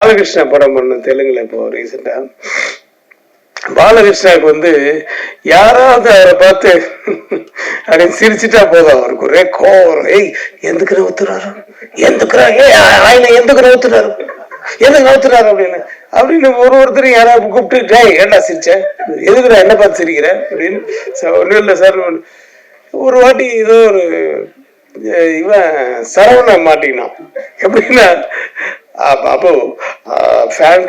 பாலகிருஷ்ணா படம் பண்ண தெலுங்குல இப்போ ரீசெண்டா. பாலகிருஷ்ணாவுக்கு வந்து யாராவது அவரை பார்த்து அப்படின்னு சிரிச்சுட்டா போதும், அவருக்கு ஒரே கோவம். ஏய் எந்துக்கு நவுத்துறாரு, எந்துக்குறாங்க, ஆயின எந்துக்கு நவுத்துறாரு, எதுக்கு நவுத்துறாரு அப்படின்னு அப்படின்னு ஒருத்தரும் யாராவது கூப்பிட்டு ஏன்டா சிரிச்சேன், எதுக்குடா என்ன பார்த்து சிரிக்கிற அப்படின்னு. ஒன்றும் இல்லை சார், ஒரு வாட்டி ஏதோ ஒரு இவன் சரவண மாட்டினான். எப்படின்னா அப்போ ஃபேன்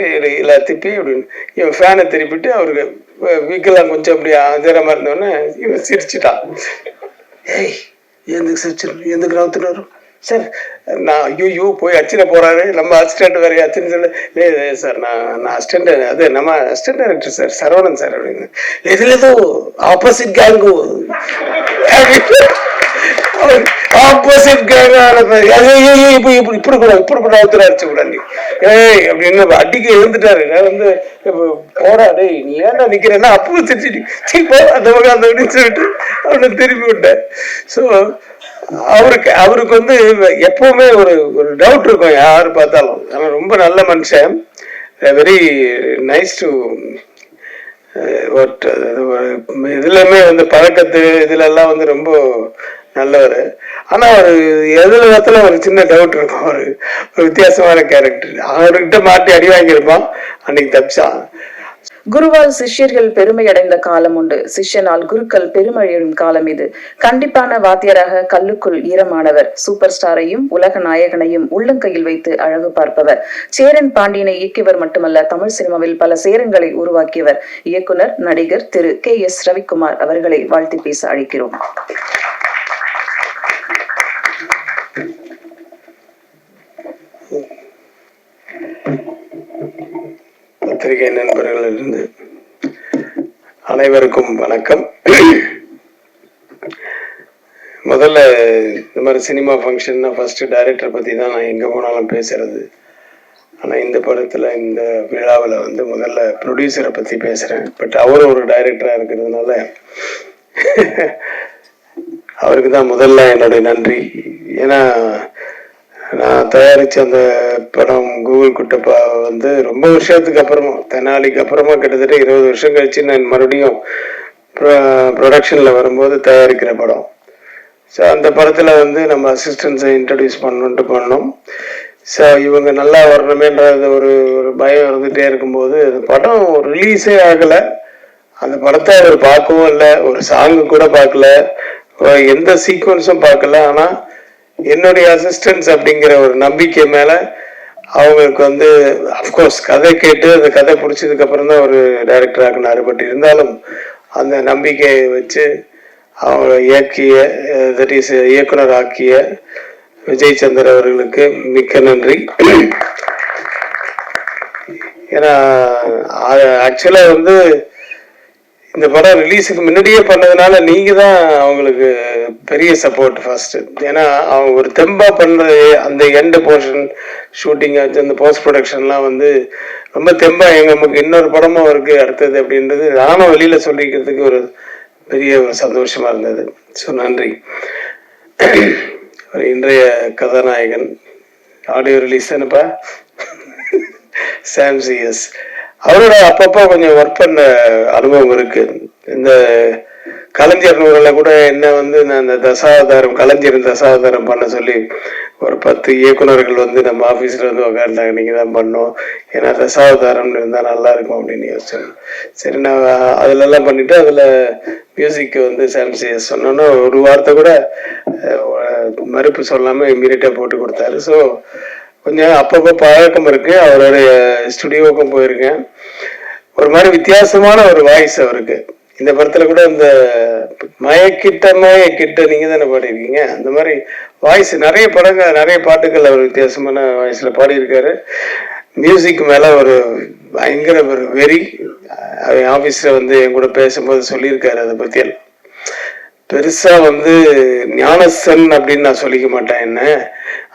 திருப்பி அப்படின்னு இவன் ஃபேனை திருப்பிட்டு அவருக்கு வீக்கெல்லாம் கொஞ்சம் அப்படி அதிரமா இருந்தோடனே இவன் சிரிச்சுட்டான். ஏய் எதுக்கு சிரிச்சிடணும், எதுக்கு நவுத்துனாரு சார், நான் ஐயோ போய் அச்சிட போறாரு, நம்ம அசிஸ்டன்ட் வேற அச்சுன்னு சொல்லு. இல்லை சார் நான் அசிஸ்டன்ட், அது நம்ம assistant director sir Saravanan sir அப்படின்னு. இதுல ஏதோ ஆப்போசிட் கேங்கு ஆப்போசிட் கேங் இப்படி கூட அடிச்சு கூடாது ஏய் அப்படின்னு அடிக்க எழுந்துட்டாரு. நான் வந்து போடா டேய் நீ ஏன்டா நிக்கிறேன்னா அப்பவும் சிரிச்சு போ அந்த பக்கம் அந்த அப்படின்னு சொல்லிட்டு அவனை திரும்பி விட்டேன். ஸோ அவருக்கு வந்து எப்பவுமே ஒரு டவுட் இருக்கும் யாரு பார்த்தாலும். ஆனால் ரொம்ப நல்ல மனுஷன், வெரி நைஸ் டு இதுலமே வந்து பழக்கத்து இதுல எல்லாம் வந்து ரொம்ப நல்லவர். ஆனா ஒரு எதிர்த்துல ஒரு சின்ன டவுட் இருக்கும், ஒரு வித்தியாசமான கேரக்டர். அவர்கிட்ட மாட்டி அடி வாங்கியிருப்பான், அன்னைக்கு தப்பிச்சான். குருவால் சிஷ்யர்கள் பெருமை அடைந்த காலம் உண்டு, சிஷ்யனால் குருக்கள் பெருமழியும் காலம் இது. கண்டிப்பான வாத்தியராக கல்லுக்குள் ஈரமானவர், சூப்பர் ஸ்டாரையும் உலக நாயகனையும் உள்ளங்கையில் வைத்து அழகு பார்ப்பவர், சேரன் பாண்டியனை இயக்கியவர் மட்டுமல்ல, தமிழ் சினிமாவில் பல சேரன்களை உருவாக்கியவர், இயக்குனர் நடிகர் திரு KS ரவிக்குமார் அவர்களை வாழ்த்தி பேச அழைக்கிறோம். பத்திரிகை நண்பர்களிலிருந்து அனைவருக்கும் வணக்கம். முதல்ல இந்த மாதிரி சினிமா ஃபங்க்ஷன்னா ஃபர்ஸ்ட் டைரக்டரை பற்றி தான் நான் எங்கே போனாலும் பேசுறது. ஆனால் இந்த படத்தில் இந்த விழாவில் வந்து முதல்ல ப்ரொடியூசரை பற்றி பேசுகிறேன். பட் அவரும் ஒரு டைரக்டராக இருக்கிறதுனால அவருக்கு தான் முதல்ல என்னுடைய நன்றி. ஏன்னா நான் தயாரிச்ச அந்த படம் கூகுள் குட்டப்பா வந்து ரொம்ப வருஷத்துக்கு அப்புறமா, தெனாலிக்கு அப்புறமா கிட்டத்தட்ட 20 வருஷம் கழிச்சு நான் மறுபடியும் ப்ரொடக்ஷன்ல வரும்போது தயாரிக்கிற படம். ஸோ அந்த படத்துல வந்து நம்ம அசிஸ்டன்ஸை இன்ட்ரடியூஸ் பண்ணோம். ஸோ இவங்க நல்லா வரணுமேன்றது ஒரு பயம் இருந்துகிட்டே இருக்கும்போது அந்த படம் ரிலீஸே ஆகலை. அந்த படத்தை அவர் பார்க்கவும் இல்லை, ஒரு சாங்கு கூட பார்க்கல, எந்த சீக்வன்ஸும் பார்க்கல. ஆனால் என்னுடைய அசிஸ்டன்ஸ் அப்படிங்கிற ஒரு நம்பிக்கை மேலே அவங்களுக்கு வந்து அஃப்கோர்ஸ் கதை கேட்டு அந்த கதை பிடிச்சதுக்கு அப்புறம் தான் ஒரு டைரக்டர் ஆக்கினாரு. பட் இருந்தாலும் அந்த நம்பிக்கையை வச்சு அவங்க தட் இஸ் இயக்குனர் ஆக்கிய விஜய் சந்தர் அவர்களுக்கு மிக்க நன்றி. ஏன்னா ஆக்சுவலா வந்து இந்த படம் ரிலீஸுக்கு முன்னாடியே பண்ணதுனால நீங்க தான் அவங்களுக்கு பெரிய சப்போர்ட் ஃபர்ஸ்ட். ஏன்னா அவங்க ஒரு தெம்பா பண்ற அந்த எண்ட் போர்ஷன் ஷூட்டிங் ஆச்சு, அந்த போஸ்ட் ப்ரொடக்ஷன்லாம் வந்து ரொம்ப தெம்பா நமக்கு இன்னொரு படமும் இருக்கு அடுத்தது அப்படின்றது நானும் வெளியில சொல்லிக்கிறதுக்கு ஒரு பெரிய ஒரு சந்தோஷமா இருந்தது. ஸோ நன்றி. இன்றைய கதாநாயகன் ஆடியோ ரிலீஸ் தானப்பா சாம் CS. அவரோட அப்பப்போ கொஞ்சம் ஒர்க் பண்ண அனுபவம் இருக்கு. இந்த கலைஞர் நூறில் கூட என்ன வந்து நான் இந்த கலைஞர் தசாவதாரம் பண்ண சொல்லி ஒரு 10 இயக்குநர்கள் வந்து நம்ம ஆஃபீஸில் வந்து உட்காந்துட்டாங்க, நீங்கள் தான் பண்ணோம், ஏன்னா தசாவதாரம்னு இருந்தால் நல்லா இருக்கும் அப்படின்னு யோசிச்சேன். சரி நான் அதிலெல்லாம் பண்ணிவிட்டு அதில் மியூசிக் வந்து சாம் CS சொன்னோன்னா ஒரு வார்த்தை கூட மறுப்பு சொல்லாமல் இம்மீடியட்டாக போட்டு கொடுத்தாரு. ஸோ கொஞ்சம் அப்பப்போ பழக்கம் இருக்கு. அவருடைய ஸ்டுடியோவுக்கும் போயிருக்கேன். ஒரு மாதிரி வித்தியாசமான ஒரு வாய்ஸ் அவருக்கு. இந்த படத்துல கூட இந்த மயக்கிட்ட நீங்க தானே பாடிருக்கீங்க, அந்த மாதிரி வாய்ஸ் நிறைய படங்கள் நிறைய பாட்டுகள் அவர் வித்தியாசமான வாய்ஸ்ல பாடியிருக்காரு. மியூசிக் மேல ஒரு பயங்கர ஒரு வெறி. ஆபீஸ்ல வந்து என் கூட பேசும்போது சொல்லியிருக்காரு. அதை பத்தி எல்லாம் பெருசா வந்து ஞானசன் அப்படின்னு நான் சொல்லிக்க மாட்டேன் என்ன,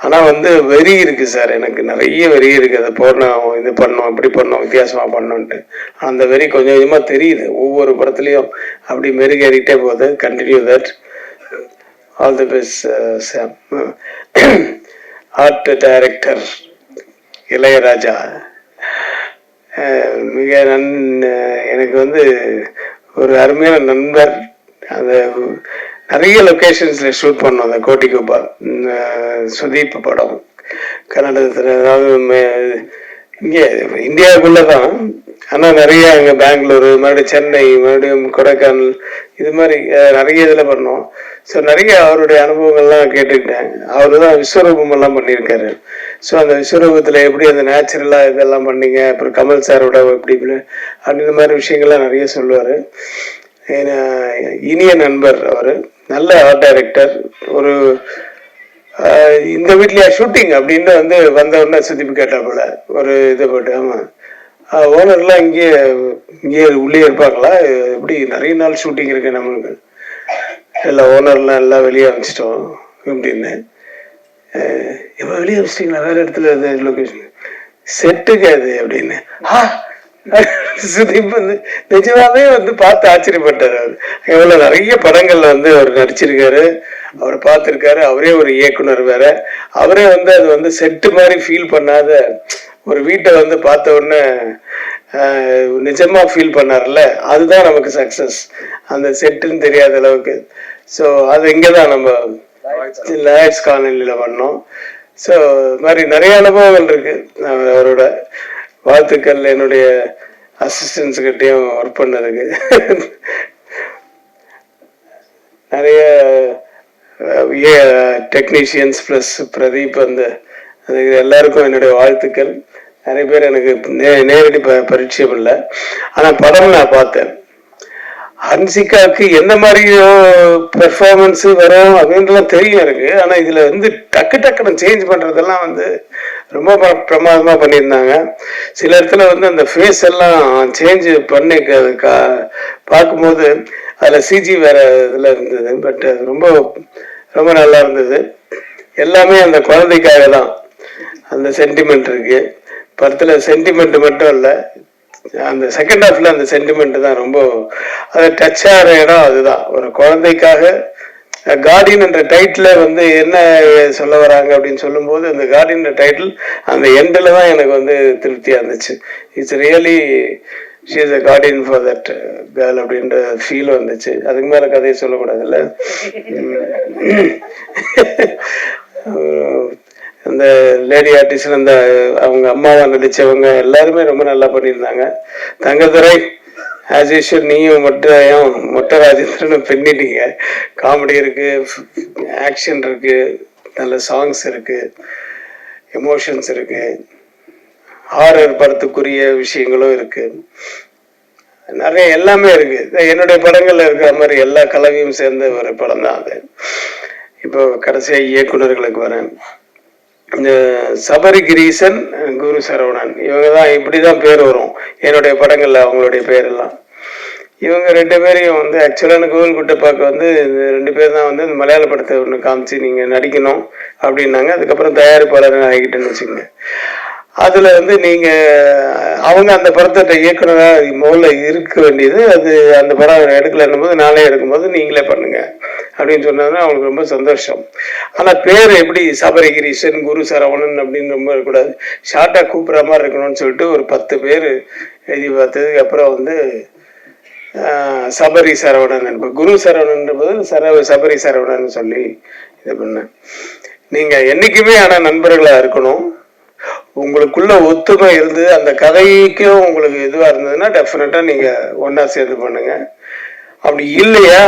ஆனா வந்து வெறி இருக்கு சார், எனக்கு நிறைய வெறி இருக்கு. அதை போடணும், இது பண்ணோம், இப்படி பண்ணோம், வித்தியாசமா பண்ணோன்ட்டு. அந்த வெறி கொஞ்சம் கொஞ்சமா தெரியுது ஒவ்வொரு படத்துலயும், அப்படி மெருகேறிட்டே போகுது. Continue that. All the best Sam. Art director Ilaiyaraaja மிக எனக்கு வந்து ஒரு அருமையான நண்பர். அந்த நிறைய லொக்கேஷன்ஸ்ல ஷூட் பண்ணோம். அந்த கோட்டிகுப்பா சுதீப் படம் கன்னடத்தில், அதாவது இங்கே இந்தியாவுக்குள்ளதான். ஆனால் நிறைய அங்கே பெங்களூரு, மறுபடியும் சென்னை, மறுபடியும் கொடைக்கானல், இது மாதிரி நிறைய இதில் பண்ணோம். ஸோ நிறைய அவருடைய அனுபவங்கள்லாம் கேட்டுக்கிட்டேன். அவரு தான் விஸ்வரூபம் எல்லாம் பண்ணியிருக்காரு. ஸோ அந்த விஸ்வரூபத்தில் எப்படி அந்த நேச்சுரலாக இதெல்லாம் பண்ணீங்க, அப்புறம் கமல் சாரோட எப்படி அந்த மாதிரி விஷயங்கள்லாம் நிறைய சொல்லுவார். இனிய நண்பர் அவர், நல்ல ஆர்ட் டைரக்டர். ஒரு இந்த வீட்லயா ஷூட்டிங் அப்படின்னு வந்து வந்த உடனே சுத்திப்பு கேட்டா போல ஒரு இதை போட்டு. ஆமா, ஓனர்லாம் இங்கேயே உள்ளே இருப்பாங்களா, எப்படி நிறைய நாள் ஷூட்டிங் இருக்கு நம்மளுக்கு, இல்லை ஓனர்லாம் எல்லாம் வெளியே அனுப்பிச்சிட்டோம் அப்படின்னு. எப்போ வெளியே அனுப்பிச்சிட்டிங்களா, வேற இடத்துல லொக்கேஷன் செட்டுக்கு அது அப்படின்னு. சுதீப் வந்து நிஜமாவே வந்து பார்த்து ஆச்சரியப்பட்டார். அவர் எவ்வளவு நிறைய படங்கள்ல வந்து அவர் நடிச்சிருக்காரு, அவர் பார்த்திருக்காரு. அவரே ஒரு இயக்குனர் வேற. அவரே வந்து அது வந்து செட்டு மாதிரி ஃபீல் பண்ணாத ஒரு வீட்டை வந்து பார்த்த உடனே நிஜமா ஃபீல் பண்ணார்ல, அதுதான் நமக்கு சக்சஸ். அந்த செட்டுன்னு தெரியாத அளவுக்கு. ஸோ அது இங்கதான் நம்ம லாய்ட்ஸ் காலனில பண்ணோம். ஸோ மாதிரி நிறைய அனுபவங்கள் இருக்கு. அவரோட வாழ்த்துக்கள் என்னுடைய அசிஸ்டன்ஸ் கிட்டையும் ஒர்க் பண்ணதுக்கு. நிறைய டெக்னீஷியன்ஸ் பிளஸ் பிரதீப், அந்த எல்லாருக்கும் என்னுடைய வாழ்த்துக்கள். நிறைய பேர் எனக்கு நேரடி பரிச்சயம் இல்லை, ஆனால் படம் நான் பார்த்தேன். ஹன்சிகாவுக்கு என்ன மாதிரி பெர்ஃபார்மன்ஸ் வரும் அப்படின்றலாம் தெரியும் எனக்கு. ஆனால் இதில் வந்து டக்குன்னு சேஞ்ச் பண்ணுறதெல்லாம் வந்து ரொம்ப பிரமாதமாக பண்ணியிருந்தாங்க. சில இடத்துல வந்து அந்த ஃபேஸ் எல்லாம் சேஞ்ச் பண்ணி பார்க்கும்போது அதில் சிஜி வேற இதில் இருந்தது. பட் அது ரொம்ப ரொம்ப நல்லா இருந்தது. எல்லாமே அந்த குழந்தைக்காக தான். அந்த சென்டிமெண்ட் இருக்கு படத்தில். சென்டிமெண்ட் மட்டும் இல்லை, அந்த செகண்ட் ஹாஃப்ல அந்த சென்டிமெண்ட் தான் ரொம்ப அது டச் ஆகிற இடம். அதுதான் ஒரு குழந்தைக்காக. கார்டியன் என்ற டைட்டில் வந்து என்ன சொல்ல வராங்க அப்படின்னு சொல்லும்போது, அந்த கார்டியன் டைட்டில் அந்த எண்டில் தான் எனக்கு வந்து திருப்தியாக இருந்துச்சு. It's really she is a Guardian for that girl அப்படின்ற ஃபீல் வந்துச்சு. அதுக்கு மேலே கதையை சொல்லக்கூடாதுல்ல. அந்த லேடி ஆர்டிஸ்ட், அந்த அவங்க அம்மாவை நடிச்சவங்க எல்லாருமே ரொம்ப நல்லா பண்ணியிருந்தாங்க. தங்கதுரை ஆஸ் யூஷுவல், நீயும் மொட்டை ராஜேந்திரனும் பின்னிட்டீங்க. காமெடி இருக்கு, ஆக்ஷன் இருக்கு, நல்ல சாங்ஸ் இருக்கு, எமோஷன்ஸ் இருக்கு, ஹாரர் படத்துக்குரிய விஷயங்களும் இருக்கு, நிறைய எல்லாமே இருக்கு. என்னுடைய படங்கள்ல இருக்கிற மாதிரி எல்லா கலவையும் சேர்ந்த ஒரு படம் தான் அது. இப்போ கடைசியா இயக்குநர்களுக்கு வரேன். இந்த சபரி கிரீசன், குரு சரவணன், இவங்க தான் இப்படிதான் பேர் வரும் என்னுடைய படங்கள்ல. அவங்களுடைய பேரெல்லாம் இவங்க ரெண்டு பேரையும் வந்து ஆக்சுவலான கோவில் குட்டப்பாக்கு வந்து 2 பேர் தான் வந்து இந்த மலையாள படத்தை ஒன்று காமிச்சு நீங்க நடிக்கணும் அப்படின்னாங்க. அதுக்கப்புறம் தயாரிப்பாளர் ஆகிட்டேன்னு வச்சுக்கோங்க. அதுல வந்து நீங்க அவங்க அந்த படத்தோட இயக்குனராக முதல்ல இருக்க வேண்டியது. அது அந்த படம் எடுக்கலன்னும் போது, நாளே எடுக்கும்போது நீங்களே பண்ணுங்க அப்படின்னு சொன்னாங்க. அவங்களுக்கு ரொம்ப சந்தோஷம். ஆனா பேர் எப்படி சபரிகிரீஷன், குரு சரவணன் அப்படின்னு ரொம்ப இருக்கக்கூடாது, ஷார்ட்டா கூப்பிட்ற மாதிரி இருக்கணும்னு சொல்லிட்டு ஒரு 10 பேர் எழுதி பார்த்ததுக்கு அப்புறம் வந்து சபரி சரவணன், குரு சரவணன் போது சபரி சரவணன் சொல்லி இது பண்ணேன். நீங்க என்னைக்குமே ஆனா நண்பர்களா இருக்கணும். உங்களுக்குள்ள ஒத்துமை இருந்து அந்த கதைக்கும் உங்களுக்கு இதுவா இருந்ததுன்னா டெஃபினட்டா நீங்க ஒன்னா சேர்ந்து பண்ணுங்க. அப்படி இல்லையா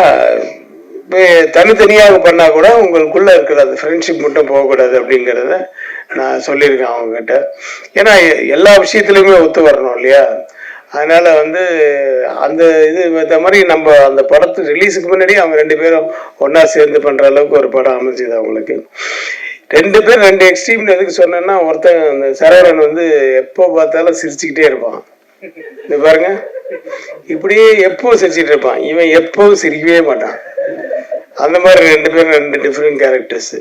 தனித்தனியாக பண்ணா கூட உங்களுக்குள்ள இருக்கிற அந்த ஃப்ரெண்ட்ஷிப் மட்டும் போகக்கூடாது அப்படிங்கிறத நான் சொல்லியிருக்கேன் அவங்க கிட்ட. ஏன்னா எல்லா விஷயத்துலையுமே ஒத்து வரணும் இல்லையா. அதனால வந்து அந்த இது இந்த மாதிரி நம்ம அந்த படத்து ரிலீஸுக்கு முன்னாடி அவங்க 2 பேரும் ஒன்னா சேர்ந்து பண்ற அளவுக்கு ஒரு படம் அமைஞ்சது அவங்களுக்கு. 2 பேர் 2 எக்ஸ்ட்ரீம்னு எதுக்கு சொன்னேன்னா, ஒருத்தன் அந்த சரவணன் வந்து எப்போ பார்த்தாலும் சிரிச்சுக்கிட்டே இருப்பான். இது பாருங்க, இப்படியே எப்போ சிரிச்சுட்டு இருப்பான். இவன் எப்பவும் சிரிக்கவே மாட்டான். அந்த மாதிரி 2 பேரும் 2 டிஃப்ரெண்ட் கேரக்டர்ஸ்.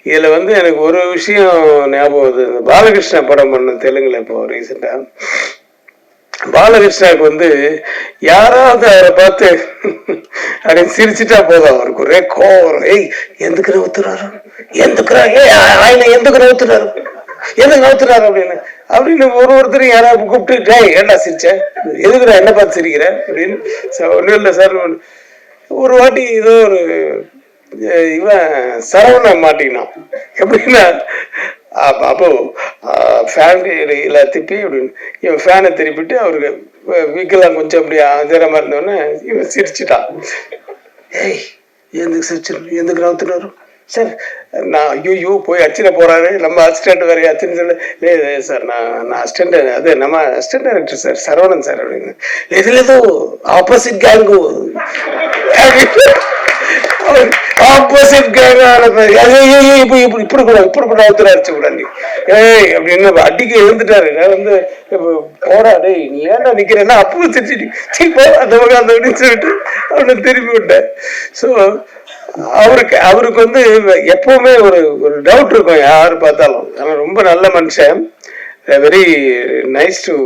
இதுல வந்து எனக்கு ஒரு விஷயம் ஞாபகம் வருது. பாலகிருஷ்ணா படம் பண்ண தெலுங்குல இப்போ ரீசெண்டா. பாலகிருஷ்ணாவுக்கு வந்து யாராவது அவரை பார்த்து அப்படின்னு சிரிச்சுட்டா போதும், அவருக்கு ஒரே கோவம். ஏய் எந்துக்குற ஊத்துறாரு, எந்துக்குறா, ஏ ஆயில எந்துக்குற ஊத்துறாரு எதுக்கு நவுத்துறாரு அப்படின்னு ஒருத்தரும் யாராவது கூப்பிட்டு டேய் ஏன்டா சிரிச்சேன், எதுக்குடா என்ன பார்த்து சிரிக்கிறேன் அப்படின்னு. ஒன்றும் இல்லை சார். ஒரு வாட்டி ஏதோ ஒரு இவன் சரவண மாட்டினான். எப்படின்னா அப்போ ஃபேன் திருப்பி அப்படின்னு இவன் ஃபேனை திருப்பிட்டு அவருக்கு வீக்கெல்லாம் கொஞ்சம் அப்படி அதிரமா இருந்தோடனே இவன் சிரிச்சுட்டான். ஏய் எதுக்கு சிரிச்சிடணும், எதுக்கு நவுத்துனாரு சார், நான் ஐயோ போய் அச்சிட போறாரு, நம்ம அசிஸ்டன்ட் வேற அச்சுன்னு சொல்லு. இல்லை சார் நான் அசிஸ்டன்ட், அது நம்ம assistant director sir Saravanan sir அப்படின்னு. இதுல ஏதோ ஆப்போசிட் கேங்கு ஆப்போசிட் கேங் இப்படி கூட அவுத்துற அடிச்சு கூடாது ஏய் அப்படின்னு அடிக்க எழுந்துட்டாரு. நான் வந்து போடா டேய் நீ ஏன்டா நிக்கிறேன்னா அப்பவும் சிரிச்சு போ அந்த பக்கம் அந்த அப்படின்னு சொல்லிட்டு அவனை திரும்பி விட்டேன். ஸோ அவருக்கு வந்து எப்பவுமே ஒரு டவுட் இருக்கும் யாரு பார்த்தாலும். ஆனால் ரொம்ப நல்ல மனுஷன், வெரி நைஸ் டு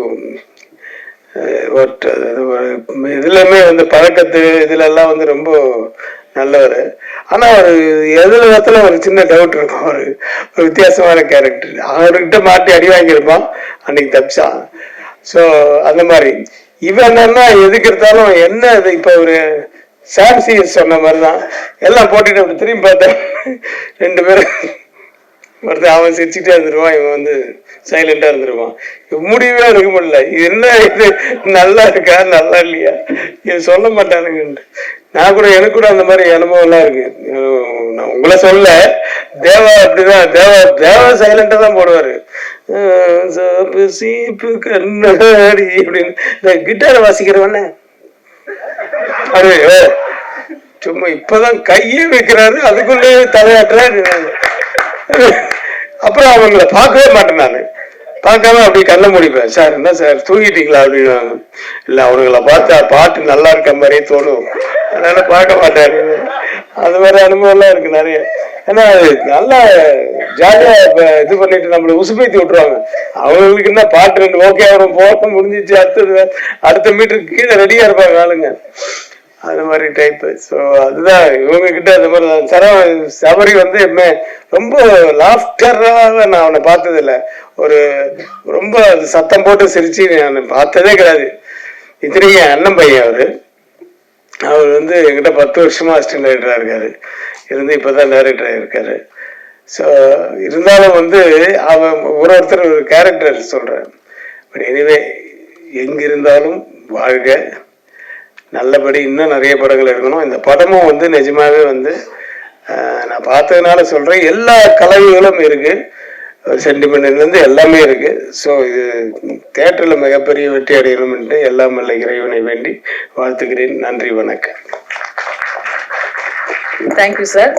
இதுலமே வந்து பழக்கத்து இதுல எல்லாம் வந்து ரொம்ப நல்லவர். ஆனா ஒரு எதிர்த்துல ஒரு சின்ன டவுட் இருக்கும். ஒரு வித்தியாசமான கேரக்டர். அவர்கிட்ட மாட்டி அடி வாங்கியிருப்பான், அன்னைக்கு தப்பிச்சான். ஸோ அந்த மாதிரி இவன் என்னன்னா எதுக்கு எடுத்தாலும் என்ன இப்ப ஒரு சாம்சி சொன்ன மாதிரிதான் எல்லாம் போட்டுட்டு அப்படி திரும்பி பார்த்தேன். ரெண்டு பேரும் ஒருத்தர் அவன் சிரிச்சுட்டே இருந்துருவான், இவன் வந்து சைலண்டா இருந்துருவான். முடியவே இருக்க முடியல. இது என்ன இது நல்லா இருக்கா நல்லா இல்லையா இது சொல்ல மாட்டானுங்க. நான் கூட எனக்கு கூட அந்த மாதிரி அனுபவம் எல்லாம் இருக்கு. நான் உங்களை சொல்ல தேவா அப்படிதான் தேவா சைலண்டா தான் போடுவாரு. சீப்பு கண்ணாடி அப்படின்னு இந்த கிட்டாரை வாசிக்கிறவன அது சும்மா இப்பதான் கையே வைக்கிறாரு, அதுக்குள்ளே தலையாட்டுறாரு. அப்புறம் அவங்கள பார்க்கவே மாட்டேன். நான் பார்க்காம அப்படி கண்ண முடிப்பேன். சார் என்ன சார் தூங்கிட்டீங்களா அப்படின்னு. இல்லை அவனுங்களை பார்த்தா பாட்டு நல்லா இருக்க மாதிரியே தோணும், அதனால பார்க்க மாட்டாரு. அது மாதிரி அனுபவம் எல்லாம் இருக்கு நிறைய. ஏன்னா நல்லா ஜாலியா இது பண்ணிட்டு நம்மள உசுப்பேத்தி விட்டுருவாங்க. அவங்களுக்கு என்ன பாட்டு ரெண்டு ஓகே அவரும் போக முடிஞ்சிச்சு, அடுத்த மீட்டருக்கு கீழே ரெடியா இருப்பாங்க ஆளுங்க. அது மாதிரி டைப். ஸோ அதுதான் இவங்க கிட்ட அந்த மாதிரி சபரி வந்து ரொம்ப லாஃப்டராக நான் அவனை பார்த்தது இல்லை. ஒரு ரொம்ப சத்தம் போட்டு சிரிச்சு நான் பார்த்ததே கிடையாது. இத்தனைக்கு அண்ணன் பையன் அவர் வந்து என்கிட்ட 10 வருஷமா அசிஸ்டன்ட் டைரக்டரா இருக்காரு, இருந்து இப்பதான் டைரக்டர் ஆயிருக்காரு. ஸோ இருந்தாலும் வந்து அவன் ஒருத்தர் ஒரு கேரக்டர் சொல்றேன். பட் எனிவே எங்கிருந்தாலும் வாழ்க, நல்லபடி இன்னும் நிறைய படங்கள் இருக்கணும். இந்த படமும் வந்து நிஜமாவே வந்து நான் பார்த்ததுனால சொல்றேன், எல்லா கலவைகளும் இருக்கு, சென்டிமெண்ட்லேருந்து எல்லாமே இருக்கு. ஸோ இது தியேட்டர்ல மிகப்பெரிய வெற்றி அடையணும் என்று எல்லாம் வல்ல இறைவனை வேண்டி வாழ்த்துக்கிறேன். நன்றி, வணக்கம். Thank you sir.